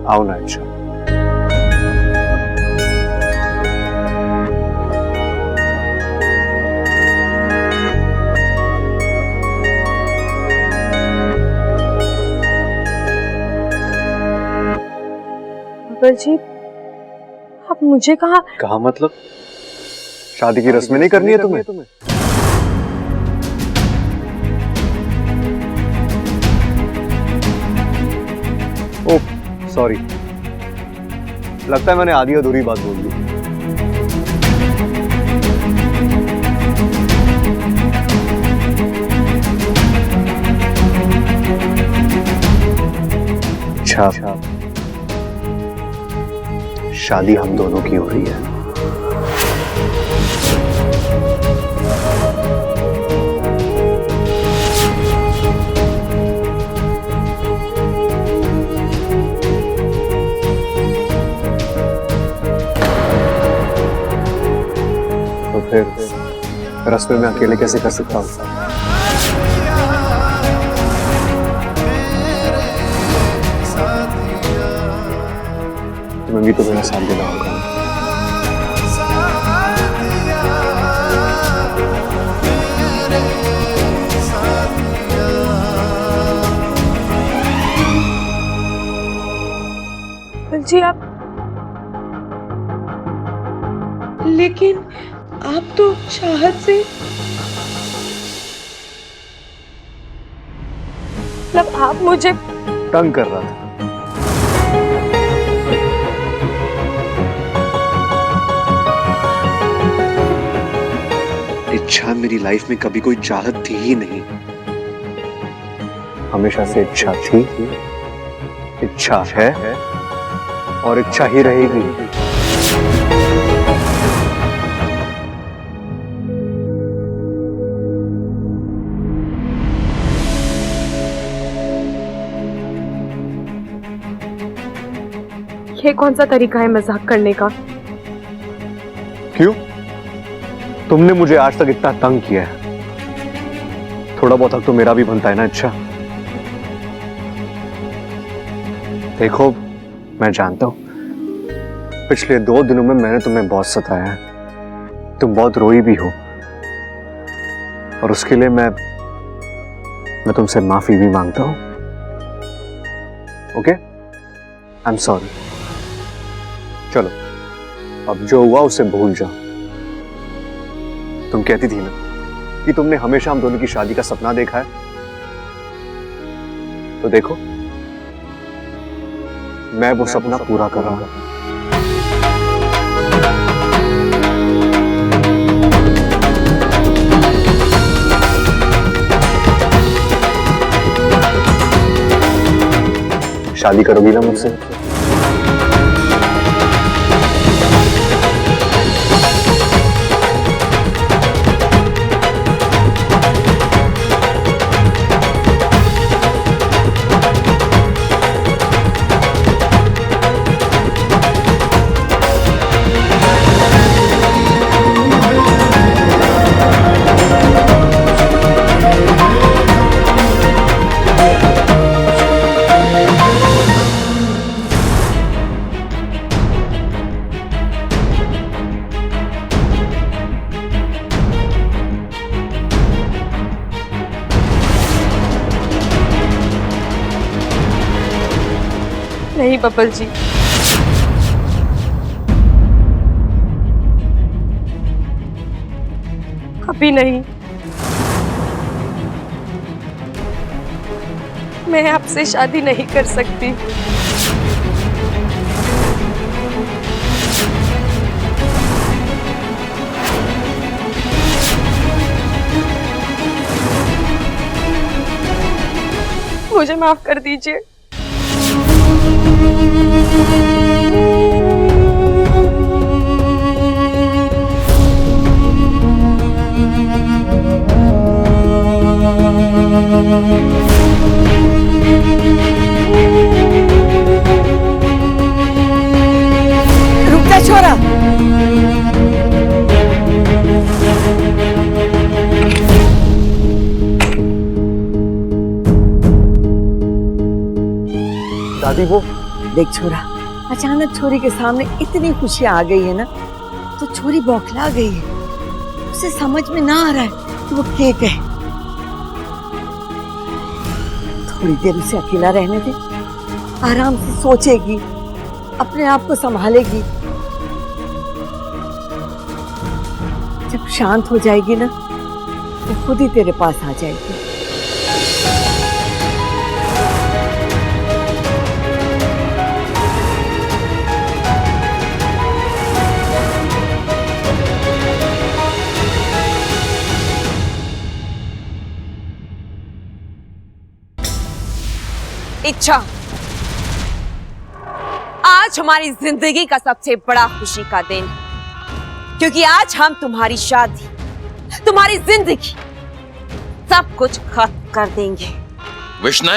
आओ ना अच्छा। पापा जी, आप मुझे कहा मतलब शादी की रस्में नहीं करनी है तुम्हें? ओह सॉरी, लगता है मैंने आधी अधूरी बात बोल दी। अच्छा, शादी हम दोनों की हो रही है। तो फिर रस्में में अकेले कैसे कर सकता हूँ? तुम्हें भी तो मेरा साथ देना होगा। जी आप, लेकिन आप तो चाहत से, मतलब आप मुझे तंग कर रहा था। इच्छा मेरी लाइफ में कभी कोई चाहत थी ही नहीं, हमेशा से इच्छा थी, इच्छा है और इच्छा ही रहेगी। ये कौन सा तरीका है मजाक करने का? क्यों? तुमने मुझे आज तक इतना तंग किया है, थोड़ा बहुत हक तो मेरा भी बनता है ना। अच्छा देखो, मैं जानता हूं पिछले 2 दिनों में मैंने तुम्हें बहुत सताया है, तुम बहुत रोई भी हो, और उसके लिए मैं तुमसे माफी भी मांगता हूं। Okay, I am sorry. चलो अब जो हुआ उसे भूल जाओ। तुम कहती थी ना कि तुमने हमेशा हम दोनों की शादी का सपना देखा है, तो देखो मैं वो सपना पूरा कर रहा हूं। शादी करोगी ना मुझसे? नहीं बबल जी, अभी नहीं। मैं आपसे शादी नहीं कर सकती। मुझे माफ कर दीजिए। रुक जा छोरा। दादी, वो देख छोरा, अचानक छोरी के सामने इतनी खुशियां आ गई है ना, तो छोरी बौखला गई है। उसे समझ में ना आ रहा है कि वो क्या कहे। थोड़ी देर उसे अकेला रहने दे, आराम से सोचेगी, अपने आप को संभालेगी। जब शांत हो जाएगी ना, वो खुद ही तेरे पास आ जाएगी। इच्छा, आज हमारी जिंदगी का सबसे बड़ा खुशी का दिन, क्योंकि आज हम तुम्हारी शादी, तुम्हारी जिंदगी, सब कुछ खत्म कर देंगे। विष्णु,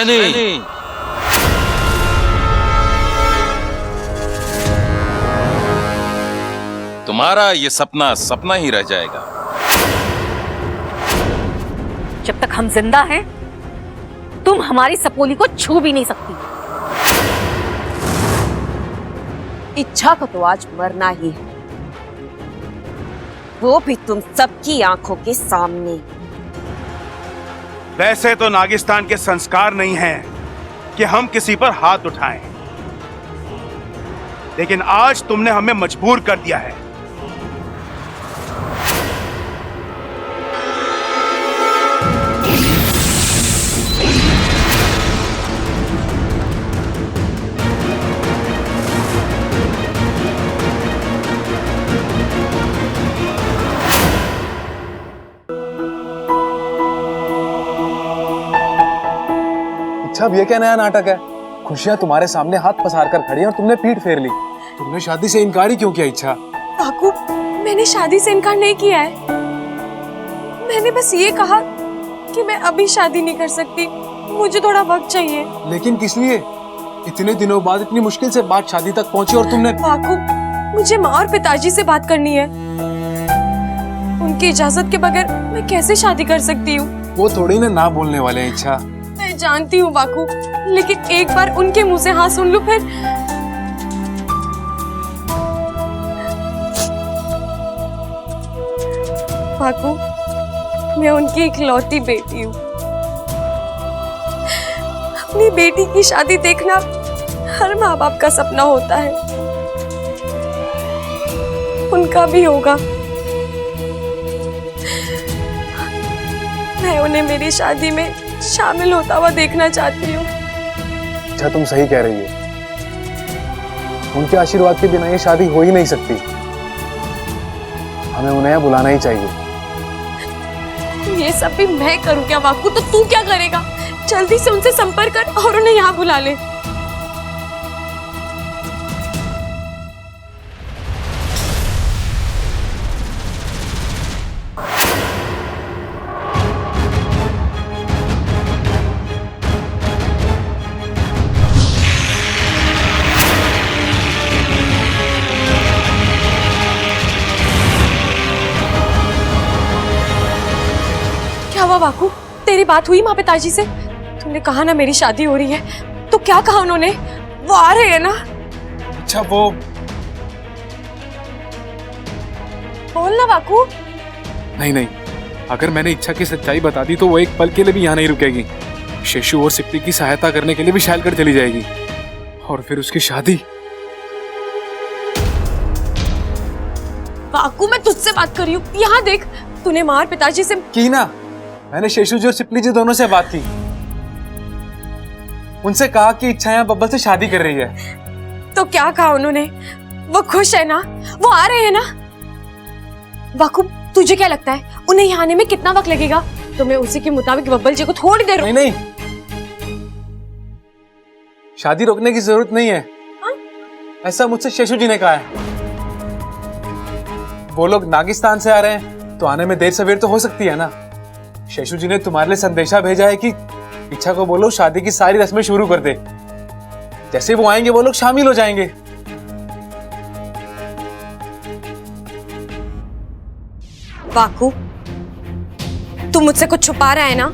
तुम्हारा ये सपना सपना ही रह जाएगा। जब तक हम जिंदा हैं, तुम हमारी सपोली को छू भी नहीं सकती। इच्छा को तो आज मरना ही है, वो भी तुम सबकी आंखों के सामने। वैसे तो नागिस्तान के संस्कार नहीं हैं कि हम किसी पर हाथ उठाएं, लेकिन आज तुमने हमें मजबूर कर दिया है। अब ये क्या नया नाटक है? खुशियां तुम्हारे सामने हाथ पसार कर खड़ी हैं और तुमने पीठ फेर ली। तुमने शादी से इनकार ही क्यों किया इच्छा? बाकू, मैंने शादी से इनकार नहीं किया है। मैंने बस ये कहा कि मैं अभी शादी नहीं कर सकती, मुझे थोड़ा वक्त चाहिए। लेकिन किस लिए? इतने दिनों बाद इतनी मुश्किल से बात शादी तक पहुंची और तुमने। बाकू, मुझे माँ और पिताजी से बात करनी है। उनकी इजाजत के बगैर मैं कैसे शादी कर सकती हूँ? वो थोड़ी ना बोलने वाले हैं इच्छा। मैं जानती हूँ बाकू, लेकिन एक बार उनके मुंह से हाँ सुन लूं फिर। बाकू, मैं उनकी इकलौती बेटी हूँ। अपनी बेटी की शादी देखना हर माँ बाप का सपना होता है, उनका भी होगा। मैं उन्हें मेरी शादी में शामिल होता हुआ देखना चाहती हूँ। अच्छा, तुम सही कह रही हो। उनके आशीर्वाद के बिना ये शादी हो ही नहीं सकती। हमें उन्हें यहाँ बुलाना ही चाहिए। ये सब भी मैं करूँ क्या बाकू? तो तू क्या करेगा? जल्दी से उनसे संपर्क कर और उन्हें यहाँ बुला ले। क्या हुआ बाकू? तेरी बात हुई माँ पिताजी से? तुमने कहा ना मेरी शादी हो रही है, तो क्या कहा उन्होंने? वो आ रहे हैं ना? अच्छा, वो बोल ना बाकू। नहीं, अगर मैंने इच्छा की सच्चाई बता दी तो वो एक पल के लिए भी यहाँ नहीं रुकेगी। शेषु और सिप्पी की सहायता करने के लिए भी शायलगढ़ चली जाएगी, और फिर उसकी शादी। बाकू, मैं तुझसे बात कर रही हूँ, यहाँ देख। तूने माँ और पिताजी से की ना? मैंने शेषु जी और सिप्पी जी दोनों से बात की। उनसे कहा कि इच्छा यहाँ बब्बल से शादी कर रही है। तो क्या कहा उन्होंने? वो खुश है ना? वो आ रहे हैं ना? बाकू, तुझे क्या लगता है उन्हें यहाँ आने में कितना वक्त लगेगा? तो मैं उसी के मुताबिक बब्बल जी को थोड़ी देर। नहीं, शादी रोकने की जरूरत नहीं है। हा? ऐसा मुझसे शेषु जी ने कहा है। वो लोग नागिस्तान से आ रहे हैं, तो आने में देर सवेर तो हो सकती है ना। शेषु जी ने तुम्हारे लिए संदेशा भेजा है कि इच्छा को बोलो शादी की सारी रस्में शुरू कर दे। जैसे वो आएंगे वो लोग शामिल हो जाएंगे। बाकू, तू मुझसे कुछ छुपा रहा है ना?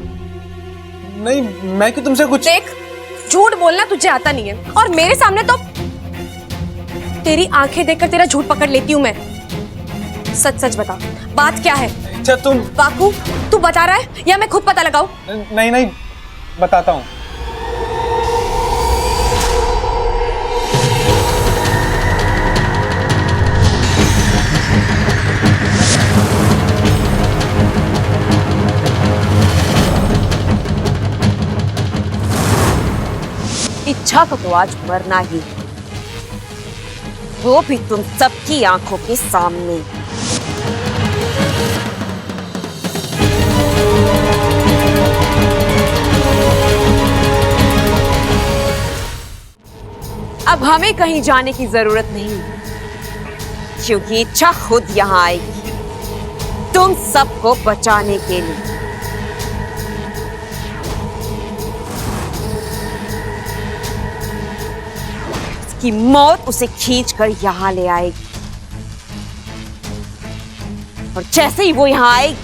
नहीं, मैं क्यों तुमसे कुछ। देख, झूठ बोलना तुझे आता नहीं है और मेरे सामने तो तेरी आंखें देखकर तेरा झूठ पकड़ लेती हूँ मैं। सच सच बता, बात क्या है? अच्छा तुम। बाकू, तू बता रहा है या मैं खुद पता लगाऊं? नहीं नहीं, बताता हूँ। इच्छा को तो आज मरना ही है, वो भी तुम सबकी आंखों के सामने। अब हमें कहीं जाने की जरूरत नहीं, क्योंकि इच्छा खुद यहां आएगी तुम सबको बचाने के लिए। की मौत उसे खींचकर यहां ले आएगी, और जैसे ही वो यहां आएगी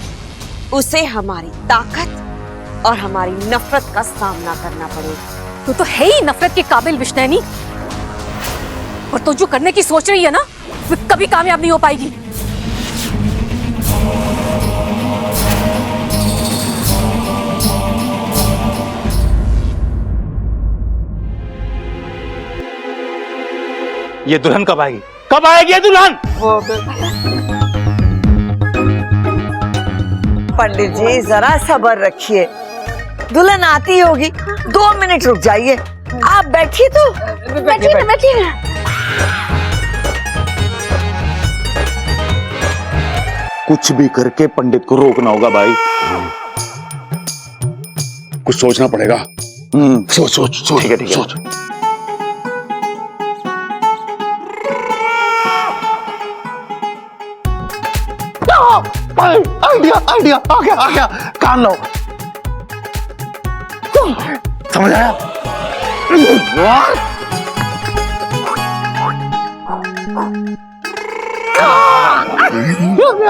उसे हमारी ताकत और हमारी नफरत का सामना करना पड़ेगा। तू तो है ही नफरत के काबिल विष्णैनी, और तू जो करने की सोच रही है ना, वो कभी कामयाब नहीं हो पाएगी। ये दुल्हन कब आएगी? कब आएगी ये दुल्हन? पंडित जी जरा सब्र रखिए, दुल्हन आती होगी, 2 मिनट रुक जाइए। आप बैठिए तो। बैठिए। कुछ भी करके पंडित को रोकना होगा भाई। कुछ सोचना पड़ेगा। सोच ठीक है सोच। आइडिया आ गया कान लो। समझ आया?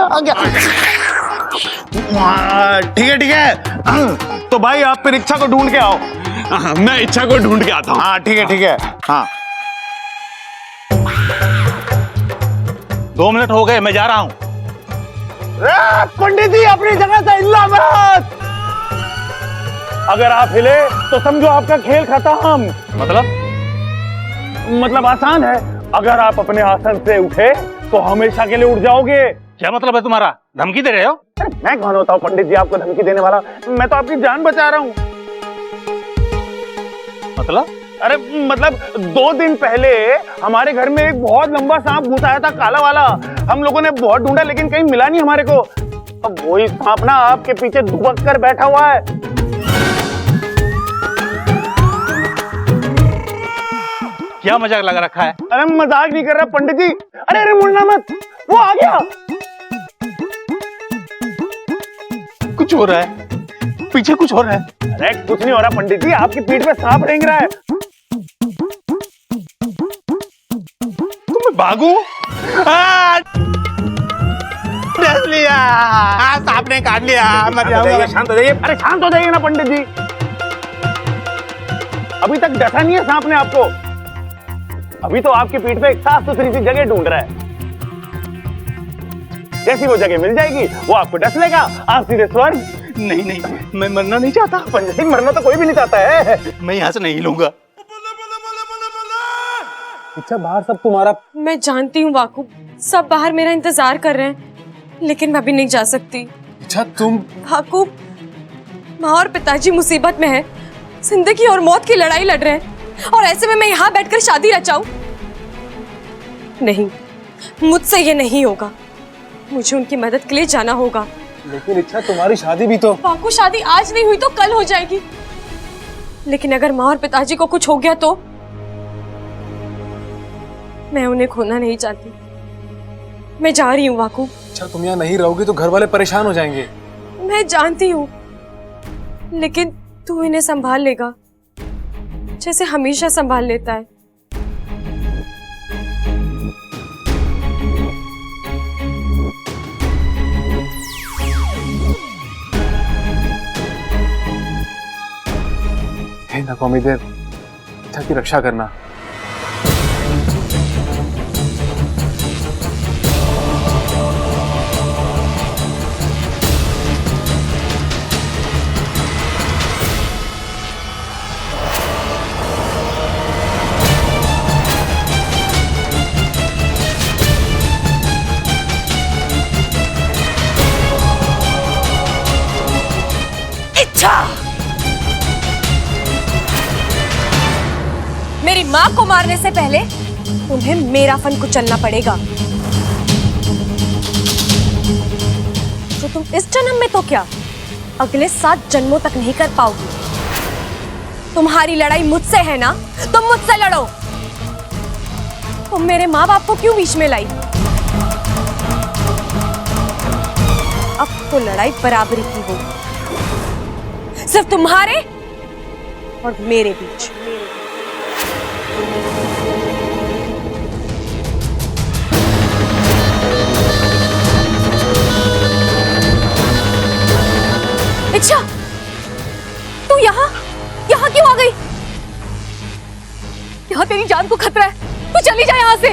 आ गया। ठीक है। तो भाई आप फिर इच्छा को ढूंढ के आओ। मैं इच्छा को ढूंढ के आता हूँ। हाँ ठीक है। हाँ 2 मिनट हो गए, मैं जा रहा हूँ। पंडित जी अपनी जगह से हिलना मत। अगर आप हिले तो समझो आपका खेल खत्म। मतलब आसान है, अगर आप अपने आसन से उठे तो हमेशा के लिए उठ जाओगे। क्या मतलब है तुम्हारा? धमकी दे रहे हो? मैं कौन होता हूँ पंडित जी आपको धमकी देने वाला? मैं तो आपकी जान बचा रहा हूँ। मतलब? अरे मतलब 2 दिन पहले हमारे घर में एक बहुत लंबा सांप घुस आया था, काला वाला। हम लोगों ने बहुत ढूंढा लेकिन कहीं मिला नहीं हमारे को। अब वही सांप ना आपके पीछे दुबक कर बैठा हुआ है। क्या मजाक लगा रखा है? अरे मजाक नहीं कर रहा पंडित जी। अरे मुड़ना मत, वो आ गया। कुछ हो रहा है, पीछे कुछ हो रहा है। अरे कुछ नहीं हो रहा पंडित जी, आपकी पीठ पे सांप रेंग रहा है। मैं भागू? लिया, सांप ने काट लिया। शांत हो जाइए। अरे शांत हो जाइए ना पंडित जी, अभी तक डसा नहीं है सांप ने आपको। अभी तो आपकी पीठ पे एक साफ सुथरी सी जगह ढूंढ रहा है। जैसी वो जगह मिल जाएगी वो आपको डस लेगा, आप सीधे स्वर्ग। नहीं, मैं मरना नहीं चाहता पंडित जी, मरना तो कोई भी नहीं चाहता है। मैं यहाँ से नहीं लूंगा। अच्छा बाहर सब तुम्हारा। मैं जानती हूँ वाकू, सब बाहर मेरा इंतजार कर रहे हैं, लेकिन मैं अभी नहीं जा सकती। अच्छा तुम। वाकू, माँ और पिताजी मुसीबत में है, जिंदगी और मौत की लड़ाई लड़ रहे हैं, और ऐसे में मैं यहाँ बैठकर शादी रचाऊं? नहीं, मुझसे ये नहीं होगा। मुझे उनकी मदद के लिए जाना होगा। लेकिन इच्छा तुम्हारी शादी भी तो। वाकू, शादी आज नहीं हुई तो कल हो जाएगी, लेकिन अगर माँ और पिताजी को कुछ हो गया तो मैं उन्हें खोना नहीं चाहती। मैं जा रही हूँ वाकू। अच्छा तुम यहाँ नहीं रहोगी तो घर वाले परेशान हो जाएंगे। मैं जानती हूँ, लेकिन तू इन्हें संभाल लेगा जैसे हमेशा संभाल लेता है। हे नकोमी देव, इच्छा की रक्षा करना। मेरी माँ को मारने से पहले तुम्हें मेरा फन कुचलना पड़ेगा। तो तुम इस जन्म में तो क्या, अगले 7 जन्मों तक नहीं कर पाओगी। तुम्हारी लड़ाई मुझसे है ना, तुम मुझसे लड़ो। तुम मेरे माँ बाप को क्यों बीच में लाई? अब तो लड़ाई बराबरी की होगी, सिर्फ तुम्हारे और मेरे बीच। इच्छा, तू यहाँ क्यों आ गई? यहाँ तेरी जान को खतरा है, तू चली जा यहाँ से।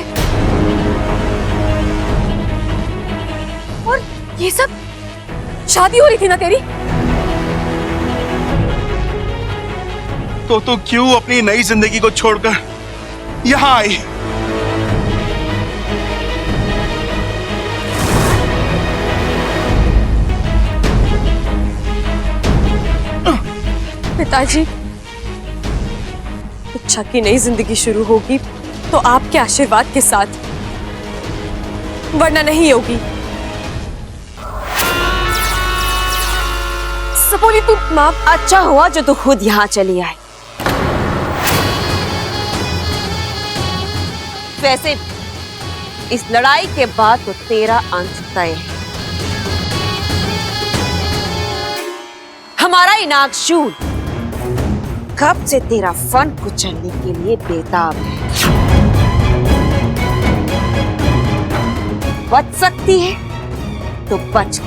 और ये सब शादी हो रही थी ना तेरी? तो तू क्यों अपनी नई जिंदगी को छोड़कर यहाँ आई? पिताजी, इच्छा की नई जिंदगी शुरू होगी तो आपके आशीर्वाद के साथ, वरना नहीं होगी। सपोली, तू माँ। अच्छा हुआ जो तू खुद यहाँ चली आई। वैसे इस लड़ाई के बाद तो तेरा अंत तय है। हमारा इनाकशूल कब से तेरा फन कुचलने के लिए बेताब है। बच सकती है तो बच।